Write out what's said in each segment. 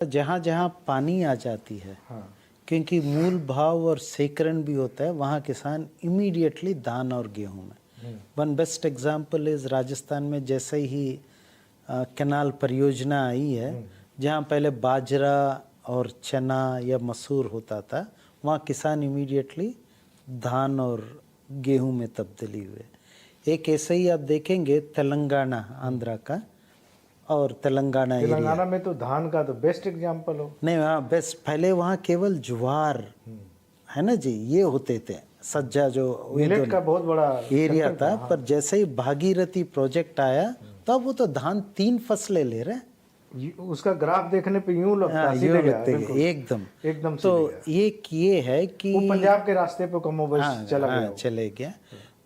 जहाँ जहाँ पानी आ जाती है, हाँ। क्योंकि मूल भाव और सेकरण भी होता है, वहाँ किसान इमीडिएटली धान और गेहूं में। One best example is Rajasthan में जैसे ही कैनाल परियोजना आई है, जहाँ पहले बाजरा और चना या मसूर होता था, वहाँ किसान इमीडिएटली धान और गेहूं में तब्दीली हुए। एक ऐसे ही आप देखेंगे तेलंगाना, आंध्रा का और तेलंगाना में तो धान का तो बेस्ट एग्जांपल हो। नहीं, वहाँ बेस्ट, पहले वहाँ केवल ज्वार है ना जी, ये होते थे, सज्जा जो मिलेट का बहुत बड़ा एरिया था। पर जैसे ही भागीरथी प्रोजेक्ट आया तब वो तो धान 3 फसलें ले रहे हैं। उसका ग्राफ देखने पे यूं लगता है सीधे गया, एकदम तो एक ये है कि वो पंजाब के रास्ते पे कमोबेश चले गया।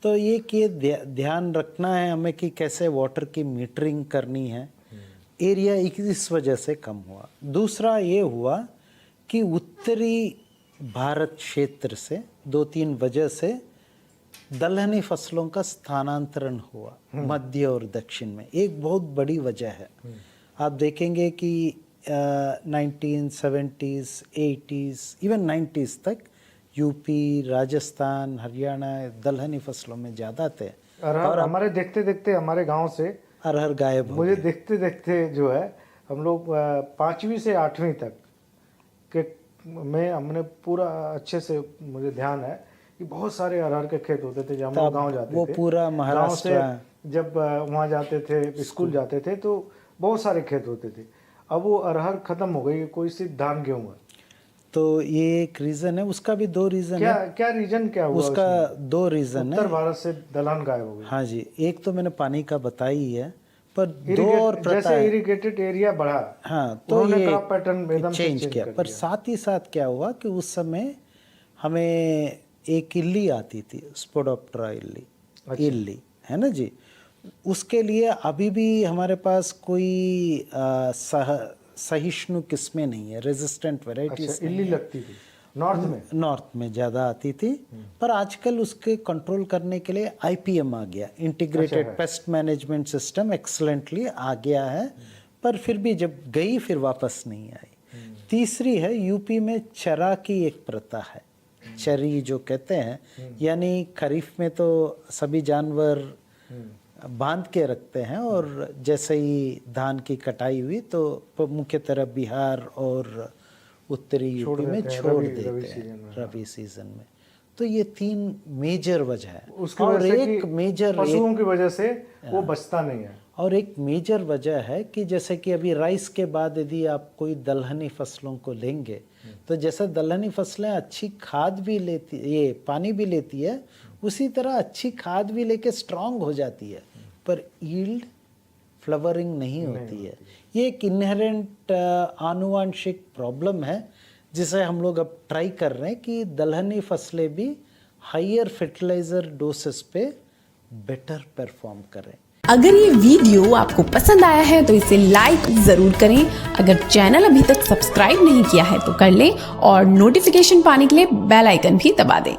तो ये ध्यान रखना है हमें कि कैसे वाटर की मीटरिंग करनी है। एरिया इस वजह से कम हुआ। दूसरा ये हुआ कि उत्तरी भारत क्षेत्र से 2-3 वजह से दलहनी फसलों का स्थानांतरण हुआ मध्य और दक्षिण में। एक बहुत बड़ी वजह है। आप देखेंगे कि 1970s, 80s, इवन 90s तक यूपी, राजस्थान, हरियाणा दलहनी फसलों में ज़्यादा थे। और हमारे देखते देखते हमारे गांव से अरहर गायब हो मुझे देखते देखते जो है हम लोग 5वीं से 8वीं तक के में हमने पूरा अच्छे से, मुझे ध्यान है कि बहुत सारे अरहर के खेत होते थे। जब हम लोग गाँव जाते वो थे, पूरा महाराष्ट्र जब वहाँ जाते थे, स्कूल जाते थे, तो बहुत सारे खेत होते थे। अब वो अरहर खत्म हो गई, कोई सिर्फ धान गेहूँ है। तो ये एक रीजन है। उसका भी 2 रीजन क्या है। क्या रीजन क्या हुआ उसका 2 रीजन है। उत्तर भारत से दलहन गायब हो गई। हाँ जी, एक तो मैंने पानी का बताई ही है, पर 2 और जैसे इरिगेटेड एरिया बढ़ा, हाँ, तो ये क्रॉप पैटर्न एकदम चेंज किया। पर साथ ही साथ क्या हुआ कि उस समय हमें एक इल्ली आती थी, स्पोडोप्टेरा इल्ली। अच्छा। इल्ली है ना जी, उसके लिए अभी भी हमारे पास कोई सहिष्णु किस्में नहीं है, रेजिस्टेंट वेराइटीज। अच्छा, इल्ली लगती थी नॉर्थ में ज़्यादा आती थी। पर आजकल उसके कंट्रोल करने के लिए IPM आ गया, इंटीग्रेटेड पेस्ट मैनेजमेंट सिस्टम, एक्सलेंटली आ गया है। पर फिर भी जब गई फिर वापस नहीं आई। तीसरी है, यूपी में चरा की एक प्रथा है, चरी जो कहते हैं, यानी खरीफ में तो सभी जानवर बांध के रखते हैं और जैसे ही धान की कटाई हुई तो मुख्य तरह बिहार और उत्तरी यूपी में छोड़ देते हैं रबी सीजन में। तो ये 3 मेजर वजह है। और एक मेजर पशुओं की वजह से वो बचता नहीं है। और एक मेजर वजह है कि जैसे कि अभी राइस के बाद यदि आप कोई दलहनी फसलों को लेंगे, तो जैसे दलहनी फसलें अच्छी खाद भी लेती, ये पानी भी लेती है, उसी तरह अच्छी खाद भी लेके स्ट्रांग हो जाती है, पर यील्ड, फ्लावरिंग नहीं होती है। ये एक इनहेरेंट आनुवांशिक प्रॉब्लम है, जिसे हम लोग अब ट्राई कर रहे हैं कि दलहनी फसलें भी हायर फर्टिलाइजर डोसेस पे बेटर परफॉर्म करें। अगर ये वीडियो आपको पसंद आया है तो इसे लाइक जरूर करें। अगर चैनल अभी तक सब्सक्राइब नहीं किया है तो कर लें और नोटिफिकेशन पाने के लिए बेल आइकन भी दबा दें।